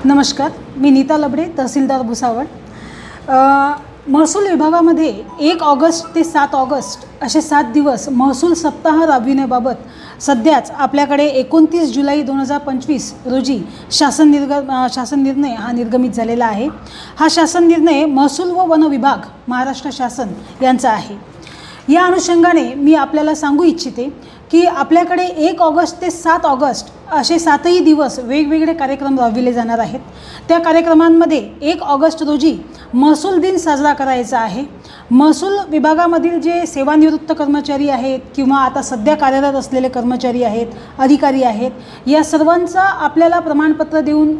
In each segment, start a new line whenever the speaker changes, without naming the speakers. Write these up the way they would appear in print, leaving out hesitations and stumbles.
नमस्कार, मी नीता लबडे, तहसीलदार भुसावळ। महसूल विभागामध्ये 1 ऑगस्ट ते 7 ऑगस्ट असे 7 दिवस महसूल सप्ताह राबविण्याबाबत सध्याच आपल्याकडे 29 जुलै 2025 रोजी शासन निर्णय हा निर्गमित झालेला आहे। हा शासन निर्णय महसूल व वन विभाग महाराष्ट्र शासन यांचा आहे। या अनुषंगाने मी आपल्याला सांगू इच्छिते की आपल्याकडे 1 ऑगस्ट ते 7 ऑगस्ट असे 7ही दिवस वेगवेगळे कार्यक्रम राबविले जाणार आहेत। त्या कार्यक्रमांमध्ये 1 ऑगस्ट रोजी महसूल दिन साजरा करायचा आहे। महसूल विभागामधील जे सेवानिवृत्त कर्मचारी आहेत किंवा आता सध्या कार्यरत असलेले कर्मचारी आहेत, अधिकारी आहेत, या सर्वांचा आपल्याला प्रमाणपत्र देऊन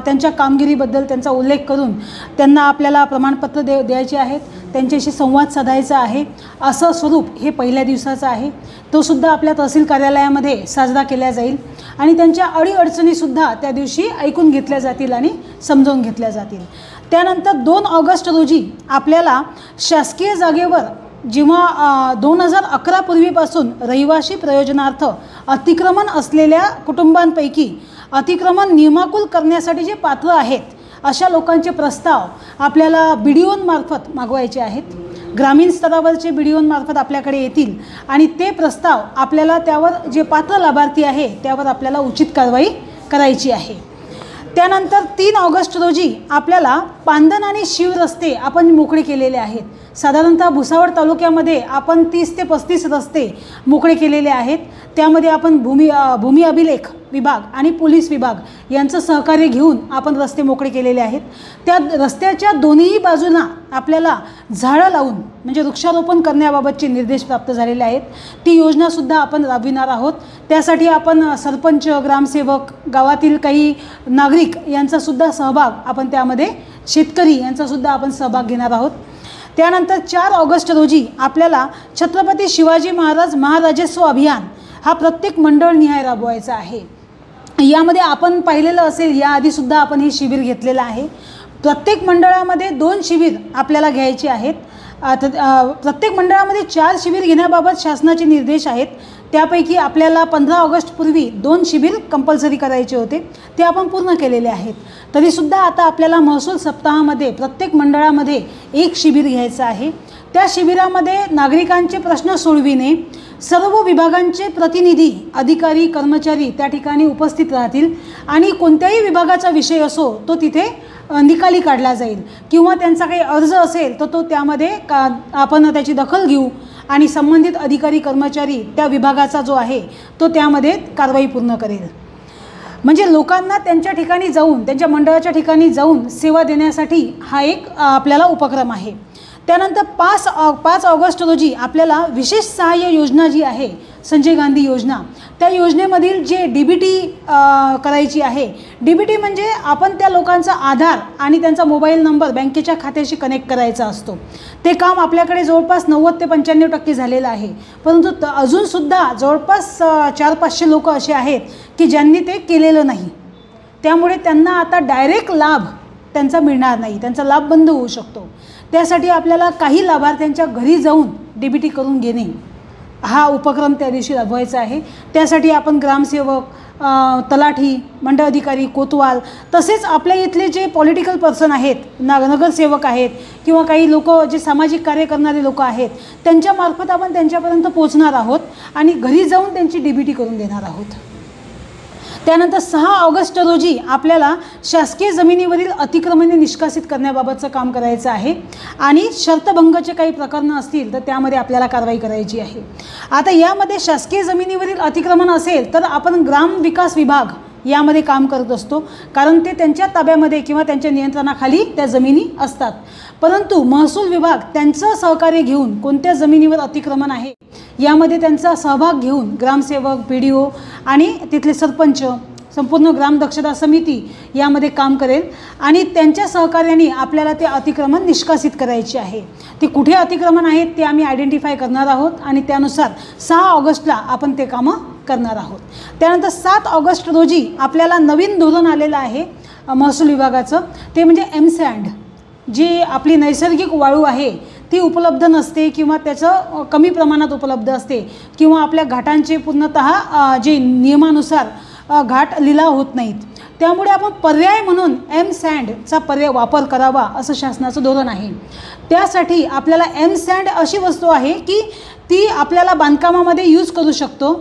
त्यांच्या कामगिरीबद्दल त्यांचा उल्लेख करून त्यांना आपल्याला प्रमाणपत्र द्यायचे आहेत, त्यांच्याशी संवाद साधायचा आहे। असं स्वरूप हे पहिल्या दिवसाचं आहे। तो सुद्धा आपल्या तहसील कार्यालयामध्ये साजरा केला जाईल आणि त्यांच्या अडीअडचणीसुद्धा त्या दिवशी ऐकून घेतल्या जातील आणि समजून घेतल्या जातील। त्यानंतर 2 ऑगस्ट रोजी आपल्याला शासकीय जागेवर जेव्हा 2011 पूर्वीपासून रहिवासी प्रयोजनार्थ अतिक्रमण असलेल्या कुटुंबांपैकी अतिक्रमण नियमाकुल करण्यासाठी जे पात्र आहेत अशा लोकांचे प्रस्ताव आपल्याला BDOंमार्फत मागवायचे आहेत। ग्रामीण स्तरावरचे BDOंमार्फत आपल्याकडे येतील आणि ते प्रस्ताव आपल्याला त्यावर जे पात्र लाभार्थी आहे त्यावर आपल्याला उचित कारवाई करायची आहे। त्यानंतर 3 ऑगस्ट रोजी आपल्याला पांदन आणि शिव रस्ते आपण मोकळे केलेले आहेत। साधारणतः भुसावळ तालुक्यामध्ये आपण 30 ते 35 रस्ते मोकळे केलेले आहेत। त्यामध्ये आपण भूमी अभिलेख विभाग आणि पोलीस विभाग यांचं सहकार्य घेऊन आपण रस्ते मोकळे केलेले आहेत। त्या रस्त्याच्या दोन्ही बाजूंना आपल्याला झाडं लावून म्हणजे वृक्षारोपण करण्याबाबतचे निर्देश प्राप्त झालेले आहेत। ती योजनासुद्धा आपण राबविणार आहोत। त्यासाठी आपण सरपंच, ग्रामसेवक, गावातील काही नागरिक यांचासुद्धा सहभाग आपण त्यामध्ये शेतकरी यांचासुद्धा आपण सहभाग घेणार आहोत। त्यानंतर 4 ऑगस्ट रोजी आपल्याला छत्रपती शिवाजी महाराज महाराजस्व अभियान हा प्रत्येक मंडळनिहाय राबवायचा आहे। यामध्ये आपण पाहिलेलं असेल, याआधीसुद्धा आपण हे शिबिर घेतलेलं आहे। प्रत्येक मंडळामध्ये 2 शिबिर आपल्याला घ्यायचे आहेत। प्रत्येक मंडळामध्ये 4 शिबिर घेण्याबाबत शासनाचे निर्देश आहेत। त्यापैकी आपल्याला 15 ऑगस्ट पूर्वी 2 शिबिर कंपल्सरी करायचे होते, ते आपण पूर्ण केलेले आहेत। तरीसुद्धा आता आपल्याला महसूल सप्ताहामध्ये प्रत्येक मंडळामध्ये 1 शिबिर घ्यायचं आहे। त्या शिबिरामध्ये नागरिकांचे प्रश्न सोडविणे, सर्व विभागांचे प्रतिनिधी, अधिकारी, कर्मचारी त्या ठिकाणी उपस्थित राहतील आणि कोणत्याही विभागाचा विषय असो तो तिथे निकाली काढला जाईल किंवा त्यांचा काही अर्ज असेल तर तो त्यामध्ये आपण त्याची दखल घेऊ आणि संबंधित अधिकारी, कर्मचारी त्या विभागाचा जो आहे तो त्यामध्ये कारवाई पूर्ण करेल। म्हणजे लोकांना त्यांच्या ठिकाणी जाऊन, त्यांच्या मंडळाच्या ठिकाणी जाऊन सेवा देण्यासाठी हा एक आपल्याला उपक्रम आहे। त्यानंतर 5 ऑगस्ट रोजी आपल्याला विशेष सहाय्य योजना जी आहे संजय गांधी योजना, त्या योजनेमधील जे DBT करायची आहे। DBT म्हणजे आपण त्या लोकांचा आधार आणि त्यांचा मोबाईल नंबर बँकेच्या खात्याशी कनेक्ट करायचा असतो। ते काम आपल्याकडे जवळपास 90 ते 95% झालेलं आहे, परंतु अजूनसुद्धा जवळपास 400-500 लोक असे आहेत की ज्यांनी ते केलेलं नाही। त्यामुळे त्यांना आता डायरेक्ट लाभ त्यांचा मिळणार नाही, त्यांचा लाभ बंद होऊ शकतो। त्यासाठी आपल्याला काही लाभार्थ्यांच्या घरी जाऊन DBT करून घेणे हा उपक्रम त्या दिवशी राबवायचा आहे। त्यासाठी आपण ग्रामसेवक, तलाठी, मंडळ अधिकारी, कोतवाल तसेच आपल्या इथले जे पॉलिटिकल पर्सन आहेत, नगरसेवक आहेत किंवा काही लोक जे सामाजिक कार्य करणारे लोक आहेत त्यांच्यामार्फत आपण त्यांच्यापर्यंत पोहोचणार आहोत आणि घरी जाऊन त्यांची DBT करून देणार आहोत। त्यानंतर 6 ऑगस्ट रोजी आपल्याला शासकीय जमिनीवरील अतिक्रमणे निष्कासित करण्याबाबतचं काम करायचं आहे आणि शर्तभंगाचे काही प्रकरणं असतील तर त्यामध्ये आपल्याला कारवाई करायची आहे। आता यामध्ये शासकीय जमिनीवरील अतिक्रमण असेल तर आपण ग्राम विकास विभाग यामध्ये काम करत असतो, कारण ते त्यांच्या ताब्यामध्ये किंवा त्यांच्या नियंत्रणाखाली त्या जमिनी असतात। परंतु महसूल विभाग त्यांचं सहकार्य घेऊन कोणत्या जमिनीवर अतिक्रमण आहे यामध्ये त्यांचा सहभाग घेऊन ग्रामसेवक, BDO आणि तिथले सरपंच, संपूर्ण ग्राम दक्षता समिती यामध्ये काम करेल आणि त्यांच्या सहकार्याने आपल्याला ते अतिक्रमण निष्कासित करायचे आहे। ते कुठे अतिक्रमण आहेत ते आम्ही आयडेंटिफाय करणार आहोत आणि त्यानुसार 6 ऑगस्टला आपण ते कामं करणार आहोत। त्यानंतर 7 ऑगस्ट रोजी आपल्याला नवीन धोरण आलेलं आहे महसूल विभागाचं, ते म्हणजे एमसँड। जी आपली नैसर्गिक वाळू आहे ती उपलब्ध नसते किंवा त्याचं कमी प्रमाणात उपलब्ध असते किंवा आपल्या घाटांचे पूर्णतः जे नियमानुसार घाट लिलाव होत नाहीत, त्यामुळे आपण पर्याय म्हणून सँडचा वापर करावा असं शासनाचं धोरण आहे. त्यासाठी आपल्याला सँड अशी वस्तू आहे की ती आपल्याला बांधकामामध्ये यूज करू शकतो.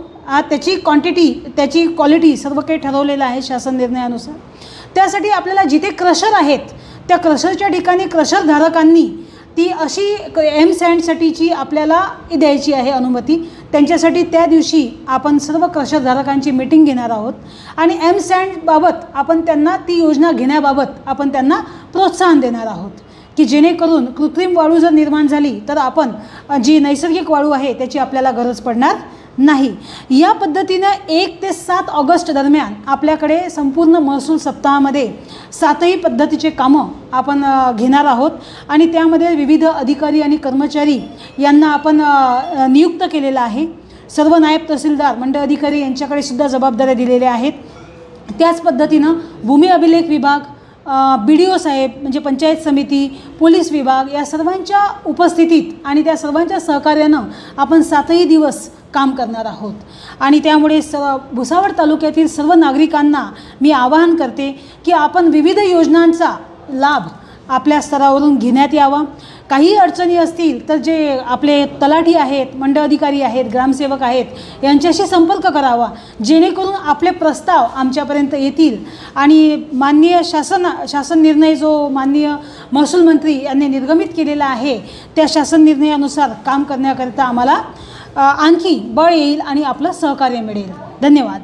त्याची क्वांटिटी, त्याची क्वालिटी सर्व काही ठरवलेलं आहे शासन निर्णयानुसार. त्यासाठी आपल्याला जिथे क्रशर आहेत त्या क्रशरच्या ठिकाणी क्रशरधारकांनी ती अशी सँडसाठीची आपल्याला द्यायची आहे अनुमती. त्यांच्यासाठी त्या दिवशी आपण सर्व क्रशरधारकांची मीटिंग घेणार आहोत आणि सँडबाबत आपण त्यांना ती योजना घेण्याबाबत आपण त्यांना प्रोत्साहन देणार आहोत की जेणेकरून कृत्रिम वाळू जर निर्माण झाली तर आपण जी नैसर्गिक वाळू आहे त्याची आपल्याला गरज पडणार नाही. या पद्धतीनं 1 ते 7 ऑगस्ट दरम्यान आपल्याकडे संपूर्ण महसूल सप्ताहामध्ये 7ही पद्धतीचे कामं आपण घेणार आहोत आणि त्यामध्ये विविध अधिकारी आणि कर्मचारी यांना आपण नियुक्त केलेलं आहे. सर्व नायब तहसीलदार, मंडळ अधिकारी यांच्याकडे सुद्धा जबाबदाऱ्या दिलेल्या आहेत. त्याच पद्धतीनं भूमी अभिलेख विभाग, BDO साहेब म्हणजे पंचायत समिती, पोलीस विभाग या सर्वांच्या उपस्थितीत आणि त्या सर्वांच्या सहकार्यानं आपण 7ही दिवस काम करणार आहोत. आणि त्यामुळे भुसावळ तालुक्यातील सर्व नागरिकांना मी आवाहन करते की आपण विविध योजनांचा लाभ आपल्या स्तरावरून घेण्यात यावा. काही अडचणी असतील तर जे आपले तलाठी आहेत, मंडळ अधिकारी आहेत, ग्रामसेवक आहेत यांच्याशी संपर्क करावा जेणेकरून आपले प्रस्ताव आमच्यापर्यंत येतील आणि माननीय शासन निर्णय जो माननीय महसूल मंत्री यांनी निर्गमित केलेला आहे त्या शासन निर्णयानुसार काम करण्याकरिता आम्हाला आणखी बळ येईल आणि आपलं सहकार्य मिळेल. धन्यवाद.